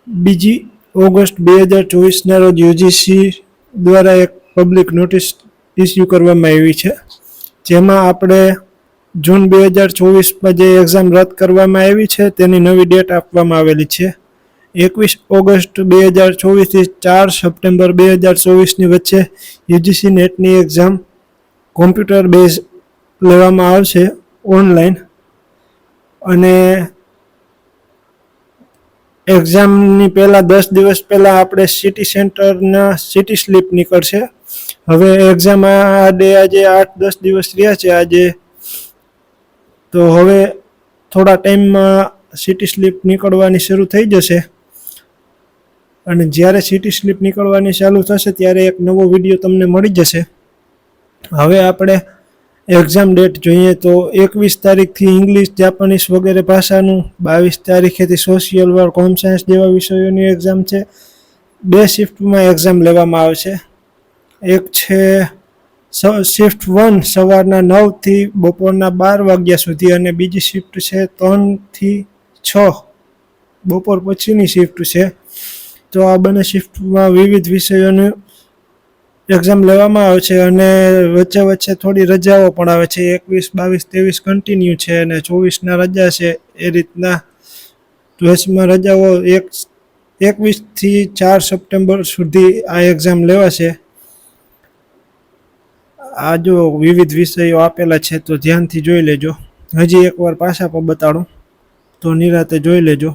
2 August 2024ના રોજ UGC દ્વારા એક પબ્લિક નોટિસ ઇસ્યુ કરવામાં આવી છે, જેમાં આપણે જૂન 2024માં જે એક્ઝામ રદ કરવામાં આવી છે તેની નવી ડેટ આપવામાં આવેલી છે. 21 ઓગસ્ટ 2024થી 4 સપ્ટેમ્બર 2024ની વચ્ચે યુજીસી નેટની એક્ઝામ કોમ્પ્યુટર બેઝ લેવામાં આવશે ઓનલાઈન, અને એક્ઝામની પહેલાં 10 દિવસ પહેલાં આપણે સિટી સેન્ટરના સિટી સ્લીપ નીકળશે. હવે એક્ઝામ આજે 8-10 દિવસ રહ્યા છે આજે, તો હવે થોડા ટાઈમમાં સિટી સ્લીપ નીકળવાની શરૂ થઈ જશે, અને જ્યારે સિટી સ્લીપ નીકળવાની ચાલુ થશે ત્યારે એક નવો વિડીયો તમને મળી જશે. હવે આપણે એક્ઝામ ડેટ જોઈએ તો 21 તારીખથી ઇંગ્લિશ, જાપાનીઝ વગેરે ભાષાનું, 22 તારીખેથી સોશિયલ વર્ક, હોમ સાયન્સ જેવા વિષયોની એક્ઝામ છે. 2 શિફ્ટમાં એક્ઝામ લેવામાં આવશે. એક છે શિફ્ટ 1 સવારના 9થી બપોરના 12 વાગ્યા સુધી, અને બીજી શિફ્ટ છે 3થી 6 બપોર પછીની શિફ્ટ છે. તો આ બંને શિફ્ટમાં વિવિધ વિષયોની એક્ઝામ લેવામાં આવે છે, અને વચ્ચે વચ્ચે થોડી રજાઓ પણ આવે છે. 21, 22, 23 કન્ટિન્યુ છે, અને 24ના રજા છે. એ રીતના વચમાં રજાઓ 21થી 4 સપ્ટેમ્બર સુધી આ એક્ઝામ લેવાશે. આ જો વિવિધ વિષયો આપેલા છે તો ધ્યાનથી જોઈ લેજો. હજી એકવાર પાછા પણ બતાડું તો નિરાતે જોઈ લેજો.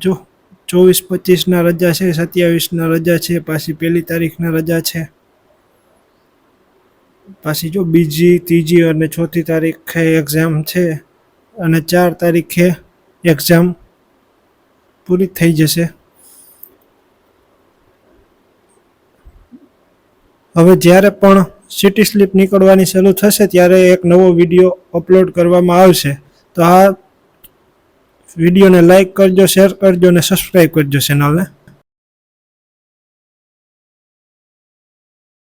જો 24-25ના રજા છે, 27ના રજા છે, પાછી 1 તારીખના રજા છે, પાછી જો 2જી, 3જી અને 4થી તારીખે એક્ઝામ છે, અને 4 તારીખે એક્ઝામ પૂરી થઈ જશે. હવે જ્યારે પણ સિટી સ્લીપ નીકળવાની શરૂ થશે ત્યારે એક નવો વિડીયો અપલોડ કરવામાં આવશે. તો આ વિડીયોને લાઈક કરજો, શેર કરજો અને સબસ્ક્રાઈબ કરજો ચેનલને.